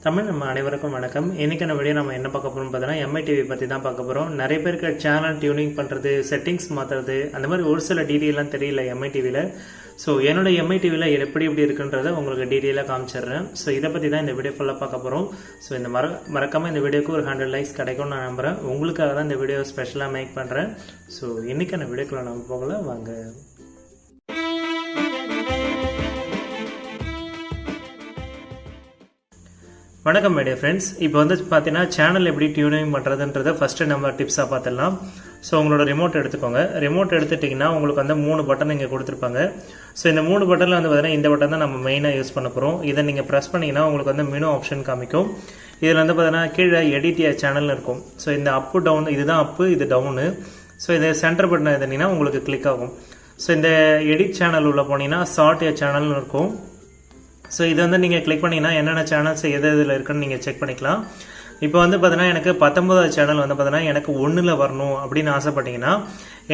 தமிழ் நம்ம அனைவருக்கும் வணக்கம். இன்னைக்கான வீடியோ நம்ம என்ன பார்க்க போறோம்னு பார்த்தீங்கன்னா எம்ஐ டிவி பற்றி தான் பார்க்க போகிறோம். நிறைய பேருக்கு சேனல் டியூனிங் பண்ணுறது, செட்டிங்ஸ் மாற்றுறது, அந்த மாதிரி ஒரு சில டீட்டெயிலாம் தெரியல எம்ஐ டிவியில். ஸோ என்னோட எம்ஐ டிவியில் எப்படி இருக்குன்றதை உங்களுக்கு டீட்டெயிலாக காமிச்சிடுறேன். ஸோ இதை பற்றி தான் இந்த வீடியோ ஃபுல்லாக பார்க்க போகிறோம். ஸோ இந்த மறக்காமல் இந்த வீடியோக்கு ஒரு 100 லைக்ஸ் கிடைக்கும்னு நான் நம்புகிறேன். உங்களுக்காக தான் இந்த வீடியோ ஸ்பெஷலாக மேக் பண்ணுறேன். ஸோ இன்னைக்கான வீடியோக்குள்ள நம்ம போகல வாங்க. வணக்கம் மை டியர் ஃப்ரெண்ட்ஸ். இப்போ வந்து பார்த்தீங்கன்னா சேனல் எப்படி டியூனிங் பண்ணுறதுன்றதை ஃபஸ்ட்டு நம்ம டிப்ஸாக பார்த்துடலாம். ஸோ உங்களோட ரிமோட் எடுத்துக்கோங்க. ரிமோட் எடுத்துட்டிங்கன்னா உங்களுக்கு வந்து 3 பட்டன் இங்கே கொடுத்துருப்பாங்க. ஸோ இந்த 3 பட்டனில் வந்து பார்த்தீங்கன்னா இந்த பட்டன் தான் நம்ம மெயினாக யூஸ் பண்ண போகிறோம். இதை நீங்கள் ப்ரெஸ் பண்ணிங்கன்னா உங்களுக்கு வந்து மெனு ஆப்ஷன் காமிக்கும். இதில் வந்து பார்த்தீங்கன்னா கீழே எடிட் சேனல் இருக்கும். ஸோ இந்த அப்பு டவுன், இதுதான் அப்பு, இது டவுனு. ஸோ இந்த சென்டர் பட்டன் எதுனீங்கன்னா உங்களுக்கு கிளிக் ஆகும். ஸோ இந்த எடிட் சேனல் உள்ள போனீங்கன்னா ஷார்ட் சேனல்னு இருக்கும். ஸோ இது வந்து நீங்கள் கிளிக் பண்ணிங்கன்னா என்னென்ன சேனல்ஸ் எது இதில் இருக்குன்னு நீங்கள் செக் பண்ணிக்கலாம். இப்போ வந்து பார்த்தீங்கன்னா எனக்கு 19வது சேனல் வந்து பார்த்தீங்கன்னா எனக்கு 1ல் வரணும் அப்படின்னு ஆசைப்பட்டீங்கன்னா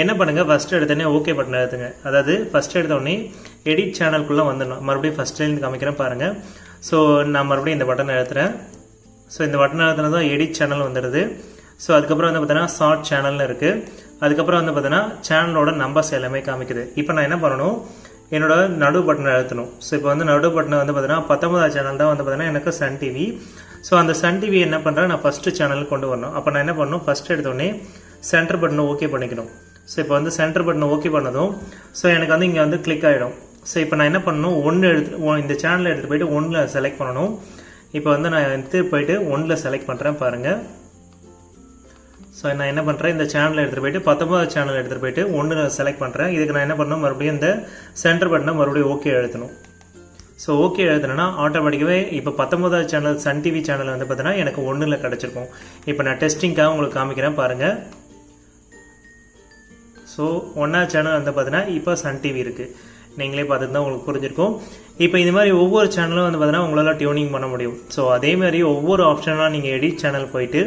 என்ன பண்ணுங்கள், ஃபஸ்ட்டு எடுத்தோடனே ஓகே பட்டன் எடுத்துங்க. அதாவது ஃபஸ்ட்டு எடுத்தோடனே எடிட் சேனலுக்குள்ளே வந்துடணும். மறுபடியும் ஃபஸ்ட்லேருந்து காமிக்கிறேன் பாருங்கள். ஸோ நான் மறுபடியும் இந்த பட்டன் எடுத்துகிறேன். ஸோ இந்த பட்டன் எடுத்துனதும் எடிட் சேனல் வந்துடுது. ஸோ அதுக்கப்புறம் வந்து பார்த்தீங்கன்னா ஷார்ட் சேனல்னு இருக்குது. அதுக்கப்புறம் வந்து பார்த்தீங்கன்னா சேனலோட நம்பர்ஸ் எல்லாமே காமிக்குது. இப்போ நான் என்ன பண்ணணும், என்னோட நடு பட்டனை அழுத்தணும். ஸோ இப்போ வந்து நடு பட்டனை வந்து பார்த்தீங்கன்னா 19வது சேனல் தான் வந்து பார்த்தீங்கன்னா எனக்கு சன் டிவி. ஸோ அந்த சன் டிவி என்ன பண்ணுறேன், நான் ஃபஸ்ட்டு சேனலுக்கு கொண்டு வரணும். அப்போ நான் என்ன பண்ணணும், ஃபஸ்ட்டு எடுத்தோடனே சென்டர் பட்டனை ஓகே பண்ணிக்கணும். ஸோ இப்போ வந்து சென்டர் பட்டனை ஓகே பண்ணதும் ஸோ எனக்கு வந்து இங்கே வந்து கிளிக் ஆகிடும். ஸோ இப்போ நான் என்ன பண்ணணும், இந்த சேனலை எடுத்துகிட்டு போயிட்டு 1ல் செலக்ட் பண்ணணும். இப்போ வந்து நான் எடுத்துகிட்டு போயிட்டு 1ல் செலக்ட் பண்ணுறேன் பாருங்கள். ஸோ நான் என்ன பண்ணுறேன், இந்த சேனலை எடுத்துகிட்டு போயிட்டு 19வது சேனல் எடுத்துகிட்டு போயிட்டு 1ல் செலக்ட் பண்ணுறேன். இதுக்கு நான் என்ன பண்ணணும், மறுபடியும் இந்த சென்டர் பட்டனை மறுபடியும் ஓகே எழுதணும். ஸோ ஓகே எழுதுனா ஆட்டோமேட்டிக்காகவே இப்போ 19வது சேனல் சன் டிவி சேனல் வந்து பார்த்தீங்கன்னா எனக்கு 1ல் கிடச்சிருக்கும். இப்போ நான் டெஸ்டிங்காக உங்களுக்கு காமிக்கிறேன் பாருங்கள். ஸோ 1வது சேனல் வந்து பார்த்தீங்கன்னா இப்போ சன் டிவி இருக்குது. நீங்களே பார்த்துட்டு தான் உங்களுக்கு புரிஞ்சிருக்கும். இப்போ இந்த மாதிரி ஒவ்வொரு சேனலும் வந்து பார்த்தீங்கன்னா உங்களால் டியூனிங் பண்ண முடியும். ஸோ அதேமாதிரி ஒவ்வொரு ஆப்ஷனாக நீங்கள் எடிட் சேனல் போயிட்டு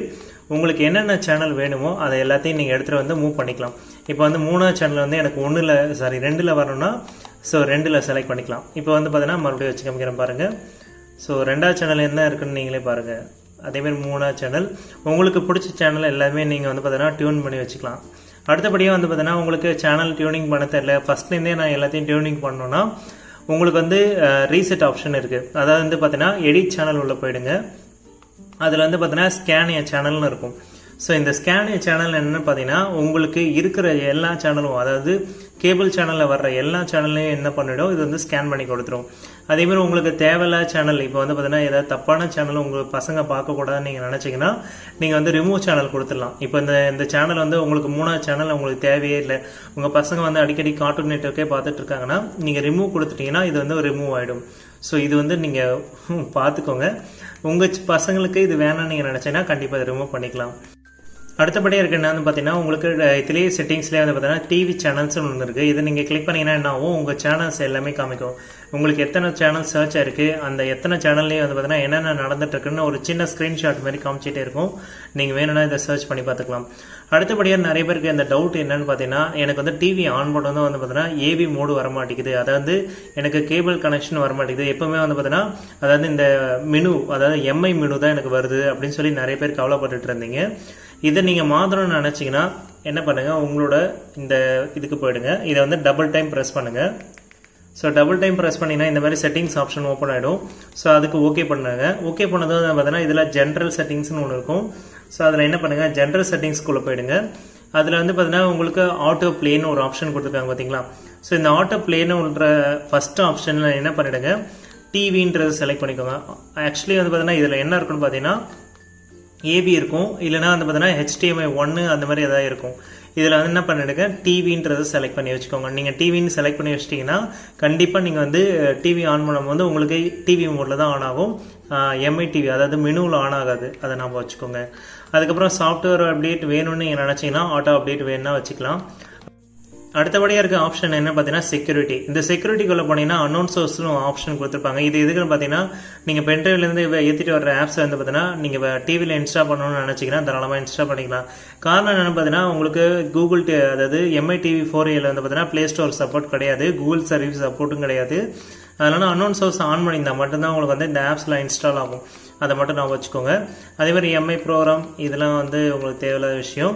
உங்களுக்கு என்னென்ன சேனல் வேணுமோ அதை எல்லாத்தையும் நீங்கள் எடுத்துகிட்டு வந்து மூவ் பண்ணிக்கலாம். இப்போ வந்து 3வது சேனல் வந்து எனக்கு 2ல் வரணும்னா ஸோ 2ல் செலக்ட் பண்ணிக்கலாம். இப்போ வந்து பார்த்தீங்கன்னா மறுபடியும் வச்சு காமிக்கிறேன் பாருங்கள். ஸோ 2வது சேனல் என்ன இருக்குன்னு நீங்களே பாருங்கள். அதேமாதிரி 3வது சேனல் உங்களுக்கு பிடிச்ச சேனல் எல்லாமே நீங்கள் வந்து பார்த்தீங்கன்னா டியூன் பண்ணி வச்சுக்கலாம். அடுத்தபடியாக வந்து பார்த்தீங்கன்னா உங்களுக்கு சேனல் டியூனிங் பண்ண தெரியல, ஃபஸ்ட்லேருந்தே நான் எல்லாத்தையும் டியூனிங் பண்ணணுன்னா உங்களுக்கு வந்து ரீசெட் ஆப்ஷன் இருக்குது. அதாவது வந்து பார்த்தீங்கன்னா எடிட் சேனல் உள்ள போயிடுங்க. அதில் வந்து பார்த்தீங்கன்னா ஸ்கேன் சேனல்னு இருக்கும். ஸோ இந்த ஸ்கேன் சேனல் என்னென்னு பார்த்தீங்கன்னா உங்களுக்கு இருக்கிற எல்லா சேனலும், அதாவது கேபிள் சேனலில் வர்ற எல்லா சேனல்லையும் என்ன பண்ணிடும், இது வந்து ஸ்கேன் பண்ணி கொடுத்துரும். அதேமாதிரி உங்களுக்கு தேவையில்லாத சேனல், இப்போ வந்து பார்த்தீங்கன்னா ஏதாவது தப்பான சேனல் உங்கள் பசங்க பார்க்கக்கூடாதுன்னு நீங்கள் நினச்சிங்கன்னா நீங்கள் வந்து ரிமூவ் சேனல் கொடுத்துடலாம். இப்போ இந்த சேனல் வந்து உங்களுக்கு 3வது சேனல் உங்களுக்கு தேவையே இல்லை, உங்கள் பசங்க வந்து அடிக்கடி கார்ட்டூன் நெட்வொர்க்கே பார்த்துட்டு இருக்காங்கன்னா நீங்கள் ரிமூவ் கொடுத்துட்டீங்கன்னா இது வந்து ரிமூவ் ஆகிடும். ஸோ இது வந்து நீங்கள் பார்த்துக்கோங்க. உங்கள் பசங்களுக்கு இது வேணாம்னு நீங்கள் நினச்சிங்கன்னா கண்டிப்பாக இதை ரிமூவ் பண்ணிக்கலாம். அடுத்தபடியாக இருக்குது என்னன்னு பார்த்தீங்கன்னா உங்களுக்கு இதுலேயே செட்டிங்ஸ்லேயே வந்து பார்த்தீங்கன்னா டிவி சேனல்ஸ்னு ஒன்று இருக்குது. இதை நீங்கள் கிளிக் பண்ணிங்கன்னா என்ன ஆகும், உங்கள் சேனல்ஸ் எல்லாமே காமிக்கும். உங்களுக்கு எத்தனை சேனல் சர்ச் ஆயிருக்கு, அந்த எத்தனை சேனல்லையும் வந்து பார்த்தீங்கன்னா என்னென்ன நடந்துட்டு இருக்குன்னு ஒரு சின்ன ஸ்க்ரீன்ஷாட் மாதிரி காமிச்சிட்டே இருக்கும். நீங்கள் வேணும்னா இதை சர்ச் பண்ணி பார்த்துக்கலாம். அடுத்தபடியாக நிறைய பேருக்கு இந்த டவுட் என்னன்னு பார்த்தீங்கன்னா, எனக்கு வந்து டிவி ஆன் பண்ணதும் வந்து பார்த்தீங்கன்னா ஏவி மோடு வரமாட்டேங்குது, அதாவது எனக்கு கேபிள் கனெக்ஷன் வரமாட்டேங்குது. எப்பவுமே வந்து பார்த்தீங்கன்னா அதாவது இந்த மெனு, அதாவது எம்ஐ மெனு தான் எனக்கு வருது அப்படின்னு சொல்லி நிறைய பேர் கவலைப்பட்டுட்டு இருந்தீங்க. இதை நீங்கள் மாற்றணும்னு நினச்சிங்கன்னா என்ன பண்ணுங்கள், உங்களோட இந்த இதுக்கு போயிடுங்க. இதை வந்து டபுள் டைம் ப்ரெஸ் பண்ணுங்கள். ஸோ டபுள் டைம் ப்ரெஸ் பண்ணிங்கன்னா இந்த மாதிரி செட்டிங்ஸ் ஆப்ஷன் ஓப்பன் ஆகிடும். ஸோ அதுக்கு ஓகே பண்ணுங்க. ஓகே பண்ணதும் பார்த்தீங்கன்னா இதில் ஜென்ரல் செட்டிங்ஸ்னு ஒன்று இருக்கும். ஸோ அதில் என்ன பண்ணுங்கள், ஜென்ரல் செட்டிங்ஸ்குள்ளே போயிடுங்க. அதில் வந்து பார்த்தீங்கன்னா உங்களுக்கு ஆட்டோ பிளேன்னு ஒரு ஆப்ஷன் கொடுத்துருக்காங்க பார்த்தீங்களா. ஸோ இந்த ஆட்டோ பிளேன்னு ஃபஸ்ட் ஆப்ஷனில் என்ன பண்ணிவிடுங்க, டிவின்றது செலக்ட் பண்ணிக்கோங்க. ஆக்சுவலி வந்து பார்த்தீங்கன்னா இதில் என்ன இருக்குன்னு பார்த்தீங்கன்னா ஏபி இருக்கும், இல்லைனா வந்து பார்த்தீங்கன்னா HDMI 1 அந்த மாதிரி எதாவது இருக்கும். இதில் வந்து என்ன பண்ணிடுங்க, டிவின்றது செலக்ட் பண்ணி வச்சுக்கோங்க. நீங்கள் டிவின்னு செலக்ட் பண்ணி வச்சிட்டிங்கன்னா கண்டிப்பாக நீங்கள் வந்து டிவி ஆன் பண்ணும்போது உங்களுக்கு டிவி மோடில் தான் ஆன் ஆகும், எம்ஐ டிவி அதாவது மெனுவில் ஆன் ஆகாது. அதை நாம் வச்சுக்கோங்க. அதுக்கப்புறம் சாஃப்ட்வேர் அப்டேட் வேணும்னு நீங்கள் நினச்சிங்கன்னா ஆட்டோ அப்டேட் வேணும்னா வச்சுக்கலாம். அடுத்தபடியாக இருக்க ஆப்ஷன் என்ன பார்த்தீங்கன்னா செக்யூரிட்டி. இந்த செக்யூரிட்டிக்குள்ளே போனீங்கன்னா அன்னோன் சோர்ஸ்னு ஆப்ஷன் கொடுத்துருப்பாங்க. இது எதுக்குன்னு பார்த்தீங்கன்னா நீங்கள் பென்ட்ரைவ்லேருந்து ஏற்றிட்டு வர ஆப்ஸை வந்து பார்த்தீங்கன்னா நீங்கள் டிவியில் இன்ஸ்டால் பண்ணணும்னு நினச்சிங்கன்னா தாராளமாக இன்ஸ்டால் பண்ணிக்கலாம். காரணம் என்னென்னு பார்த்தீங்கன்னா உங்களுக்கு கூகுள் அதாவது எம்ஐ டிவி 4A வந்து பார்த்தீங்கன்னா ப்ளே ஸ்டோர் சப்போர்ட் கிடையாது, கூகுள் சர்வீஸ் சப்போர்ட்டும் கிடையாது. அதனால அன்னோன் சோர்ஸ் ஆன் பண்ணியிருந்தா மட்டும்தான் உங்களுக்கு வந்து இந்த ஆப்ஸ்லாம் இன்ஸ்டால் ஆகும். அதை மட்டும் நான் வச்சுக்கோங்க. அதே மாதிரி எம்ஐ ப்ரோக்ராம் இதெல்லாம் வந்து உங்களுக்கு தேவையில்லாத விஷயம்.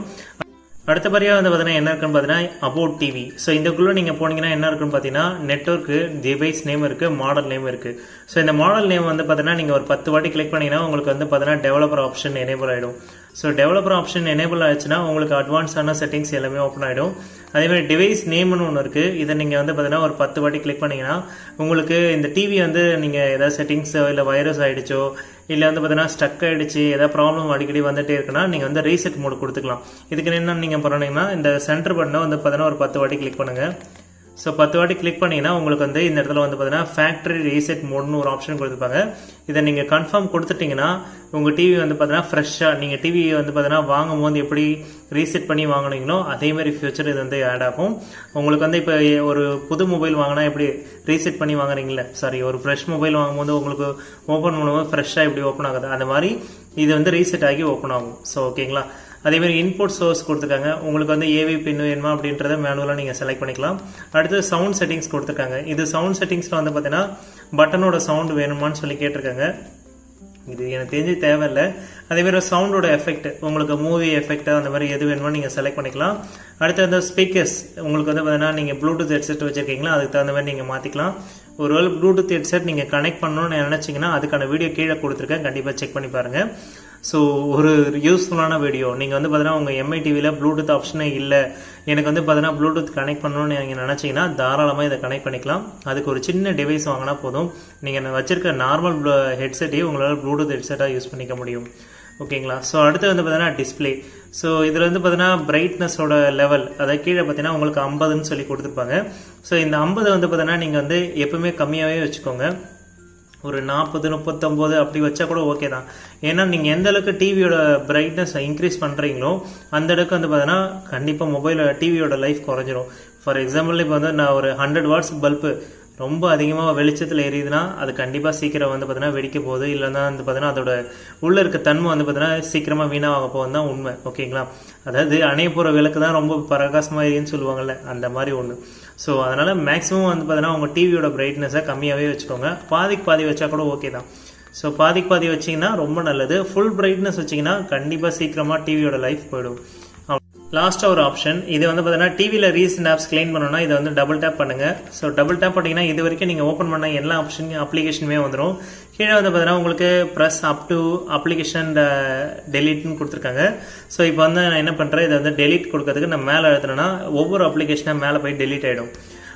அடுத்தபடியாக வந்து பார்த்தீங்கன்னா என்ன இருக்குன்னு பார்த்தீங்கன்னா அபவுட் டிவி. ஸோ இதுக்குள்ளே நீங்கள் போனீங்கன்னா என்ன இருக்குன்னு பார்த்தீங்கன்னா நெட்வொர்க்கு, டிவைஸ் நேம் இருக்குது, மாடல் நேம் இருக்குது. ஸோ இந்த மாடல் நேம் வந்து பார்த்தீங்கன்னா நீங்கள் ஒரு 10 வாட்டி கிளிக் பண்ணிங்கன்னா உங்களுக்கு வந்து பார்த்தீங்கன்னா டெவலப்பர் ஆப்ஷன் எனேபிள் ஆகிடும். ஸோ டெவலப்பர் ஆப்ஷன் எனேபிள் ஆயிடுச்சுன்னா உங்களுக்கு அட்வான்ஸான செட்டிங்ஸ் எல்லாமே ஓப்பன் ஆகிடும். அதேமாதிரி டிவைஸ் நேம்னு ஒன்று இருக்குது. இதை நீங்கள் வந்து பார்த்தீங்கன்னா ஒரு 10 வாட்டி கிளிக் பண்ணிங்கன்னா உங்களுக்கு இந்த டிவி வந்து நீங்கள் ஏதாவது செட்டிங்ஸோ இல்லை வைரஸ் ஆகிடுச்சோ இல்லை வந்து பார்த்தீங்கன்னா ஸ்டக் ஆகிடுச்சு, ஏதாவது ப்ராப்ளம் அடிக்கடி வந்துட்டே இருக்குன்னா நீங்கள் வந்து ரீசெட் மோட் கொடுத்துக்கலாம். இதுக்கு என்ன நீங்கள் பண்ணீங்கன்னா இந்த சென்டர் பட்டனை வந்து பார்த்தீங்கன்னா ஒரு 10 வாட்டி கிளிக் பண்ணுங்கள். ஸோ 10 வாட்டி கிளிக் பண்ணிங்கன்னா உங்களுக்கு வந்து இந்த இடத்துல வந்து பார்த்தீங்கன்னா ஃபேக்ட்ரி ரீசெட் மோட்னு ஒரு ஆப்ஷன் கொடுத்துருப்பாங்க. இதை நீங்கள் கன்ஃபார்ம் கொடுத்துட்டிங்கன்னா உங்கள் டிவி வந்து பார்த்தீங்கன்னா ஃப்ரெஷ்ஷாக நீங்கள் டிவி வந்து பார்த்தீங்கன்னா வாங்கும் போது எப்படி ரீசெட் பண்ணி வாங்கினீங்களோ அதேமாதிரி ஃபியூச்சர் இது வந்து ஆட் ஆகும். உங்களுக்கு வந்து இப்போ ஒரு புது மொபைல் வாங்கினா எப்படி ரீசெட் பண்ணி வாங்குறீங்களே, சாரி ஒரு ஃப்ரெஷ் மொபைல் வாங்கும்போது உங்களுக்கு ஓப்பன் பண்ணும்போது ஃப்ரெஷ்ஷாக எப்படி ஓப்பன் ஆகுது அந்த மாதிரி இது வந்து ரீசெட் ஆகி ஓப்பன் ஆகும். ஸோ ஓகேங்களா. அதேமாதிரி இன்புட் சோர்ஸ் கொடுத்துருக்காங்க. உங்களுக்கு வந்து ஏவி பின் வேணுமா அப்படின்றத மேனுவலாக நீங்கள் செலக்ட் பண்ணிக்கலாம். அடுத்து சவுண்ட் செட்டிங்ஸ் கொடுத்துருக்காங்க. இது சவுண்ட் செட்டிங்ஸில் வந்து பார்த்தீங்கன்னா பட்டனோட சவுண்ட் வேணுமான்னு சொல்லி கேட்டிருக்காங்க. இது எனக்கு தெரிஞ்சு தேவையில்லை. அதேமாதிரி சவுண்டோட எஃபெக்ட் உங்களுக்கு மூவி எஃபெக்ட் அந்த மாதிரி எது வேணுமோ நீங்கள் செலக்ட் பண்ணிக்கலாம். அடுத்து வந்து ஸ்பீக்கர்ஸ் உங்களுக்கு வந்து பார்த்தீங்கன்னா நீங்கள் ப்ளூடூத் ஹெட்செட் வச்சுருக்கீங்களா அதுக்கு தகுந்த மாதிரி நீங்கள் மாற்றிக்கலாம். ஒருவேளை ப்ளூடூத் ஹெட்செட் நீங்கள் கனெக்ட் பண்ணணும்னு நினச்சிங்கன்னா அதுக்கான வீடியோ கீழே கொடுத்துருக்கேன், கண்டிப்பாக செக் பண்ணி பாருங்கள். ஸோ ஒரு யூஸ்ஃபுல்லான வீடியோ. நீங்கள் வந்து பார்த்தீங்கன்னா உங்கள் எம்ஐ டிவியில் ப்ளூடூத் ஆப்ஷனே இல்லை, எனக்கு வந்து பார்த்தீங்கன்னா ப்ளூடூத் கனெக்ட் பண்ணணும்னு நீங்கள் நினச்சிங்கன்னா தாராளமாக இதை கனெக்ட் பண்ணிக்கலாம். அதுக்கு ஒரு சின்ன டிவைஸ் வாங்கினா போதும். நீங்கள் வச்சிருக்க நார்மல் ஹெட்செட்டையும் உங்களால் ப்ளூடூத் ஹெட்செட்டாக யூஸ் பண்ணிக்க முடியும். ஓகேங்களா. ஸோ அடுத்து வந்து பார்த்தீங்கன்னா டிஸ்பிளே. ஸோ இதில் வந்து பார்த்தீங்கன்னா பிரைட்னஸோட லெவல் அதை கீழே பார்த்தீங்கன்னா உங்களுக்கு 50ன்னு சொல்லி கொடுத்துருப்பாங்க. ஸோ இந்த 50 வந்து பார்த்தீங்கன்னா நீங்கள் வந்து எப்பவுமே கம்மியாகவே வச்சுக்கோங்க. ஒரு 40, 39 அப்படி வச்சா கூட ஓகே தான். ஏன்னா நீங்கள் எந்த அளவுக்கு டிவியோட பிரைட்னஸ் இன்க்ரீஸ் பண்ணுறீங்களோ அந்த அளவுக்கு வந்து பார்த்தீங்கன்னா கண்டிப்பாக மொபைல் டிவியோட லைஃப் குறைஞ்சிரும். ஃபார் எக்ஸாம்பிள் இப்போ வந்து நான் ஒரு 100 வாட்ஸ் பல்பு ரொம்ப அதிகமாக வெளிச்சத்தில் எரியுதுன்னா அது கண்டிப்பாக சீக்கிரம் வந்து பார்த்தீங்கன்னா வெடிக்க போகுது. இல்லைன்னா வந்து பார்த்தீங்கன்னா அதோட உள்ளே இருக்க தன்மை வந்து பார்த்தீங்கன்னா சீக்கிரமாக வீணாக போகுது தான் உண்மை. ஓகேங்களா. அதாவது அணைய போகிற விளக்கு தான் ரொம்ப பிரகாசமாக எரியுன்னு சொல்லுவாங்கள்ல, அந்த மாதிரி ஒன்று. ஸோ அதனால் மேக்ஸிமம் வந்து பார்த்தீங்கன்னா உங்கள் டிவியோட பிரைட்னஸை கம்மியாகவே வச்சுக்கோங்க. பாதிக்கு பாதி வச்சா கூட ஓகே தான். ஸோ பாதிக்கு பாதி வச்சிங்கன்னா ரொம்ப நல்லது. ஃபுல் பிரைட்னஸ் வச்சிங்கன்னா கண்டிப்பாக சீக்கிரமாக டிவியோட லைஃப் போயிடும். லாஸ்ட்டாக ஒரு ஆப்ஷன், இது வந்து பார்த்தீங்கன்னா டிவியில் ரீசெண்ட் ஆப்ஸ் கிளைம் பண்ணணும்னா இதை வந்து டபுள் டேப் பண்ணுங்கள். ஸோ டபுள் டேப் பண்ணிங்கன்னா இது வரைக்கும் நீங்கள் ஓப்பன் பண்ண எல்லா அப்ளிகேஷனுமே வந்துடும். கீழே வந்து பார்த்தீங்கன்னா உங்களுக்கு ப்ரெஸ் அப் டு அப்ளிகேஷன் டெலீட்னு கொடுத்துருக்காங்க. ஸோ இப்போ வந்து நான் என்ன பண்ணுறேன், இதை வந்து டெலீட் கொடுக்கறதுக்கு நான் மேலே எழுத்துனேன்னா ஒவ்வொரு அப்ளிகேஷனாக மேலே போய் டெலீட் ஆகிடும்.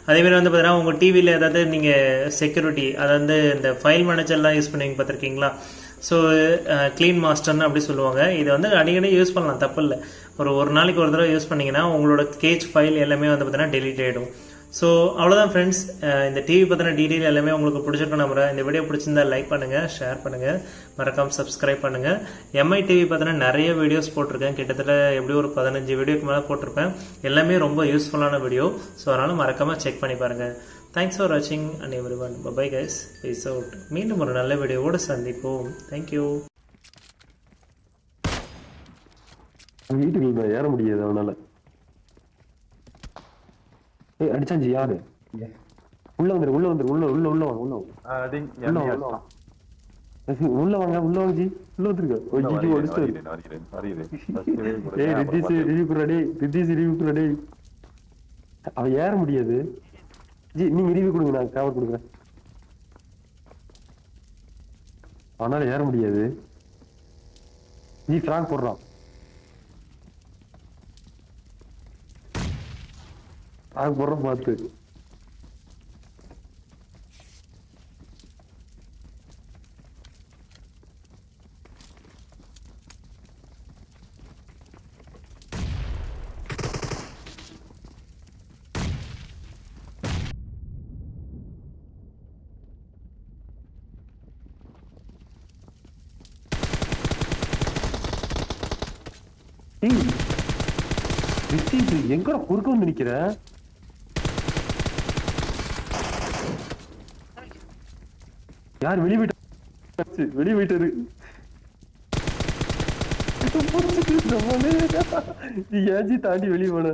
அதேமாதிரி வந்து பார்த்தீங்கன்னா உங்கள் டிவியில் ஏதாவது நீங்கள் செக்யூரிட்டி அதாவது இந்த ஃபைல் மேனேஜர்லாம் யூஸ் பண்ணுவீங்க பார்த்துருக்கீங்களா. ஸோ க்ளீன் மாஸ்டர்னு அப்படி சொல்லுவாங்க. இதை வந்து அடிக்கடி யூஸ் பண்ணலாம், தப்பு இல்லை. ஒரு நாளைக்கு ஒரு தடவை யூஸ் பண்ணிங்கன்னா உங்களோட கேச் ஃபைல் எல்லாமே வந்து பார்த்தீங்கன்னா டெலீட் ஆகிடும். ஸோ அவ்வளோதான் ஃப்ரெண்ட்ஸ். இந்த டிவி பற்றின டீட்டெயில் எல்லாமே உங்களுக்கு பிடிச்சிருக்கும் நம்புறேன். இந்த வீடியோ பிடிச்சிருந்தா லைக் பண்ணுங்கள், ஷேர் பண்ணுங்கள், மறக்காமல் சப்ஸ்கிரைப் பண்ணுங்கள். எம்ஐ டிவி பற்றின நிறைய வீடியோஸ் போட்டிருக்கேன். கிட்டத்தட்ட எப்படியும் ஒரு 15 வீடியோக்கு மேலே போட்டிருப்பேன். எல்லாமே ரொம்ப யூஸ்ஃபுல்லான வீடியோ. ஸோ அதனால் மறக்காமல் செக் பண்ணி பாருங்கள். தேங்க்ஸ் ஃபார் வாட்சிங் and everyone. Bye guys, peace out. மீண்டும் ஒரு நல்ல வீடியோவோடு சந்திப்போம். தேங்க்யூ. வீட்டுக்குள்ள ஏற முடியாது அவனால. அடிச்சாஞ்சி யாரு உள்ள வந்துரு உள்ள வந்துரு உள்ள உள்ள உள்ள வாங்க உள்ள வாங்க உள்ள வாங்க ஜி உள்ள வந்துருங்க. அவன் ஏற முடியாது ஜி, நீங்க ரிவ்யூ கொடுங்க, நான் கவர் கொடுக்குறேன். அவனால ஏற முடியாது ஜி. ஃபிராங்க் போடுறான், ஃபிராங்க் போடுறான் பார்த்து. எங்கடா குறுக்க வந்து நிக்கிற? யார் வெளியே போயிட்டு வெளியே போயிட்டாரு. ஏஜி தாண்டி வெளியே போன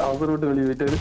அவசர விட்டு வெளியே போயிட்டாரு.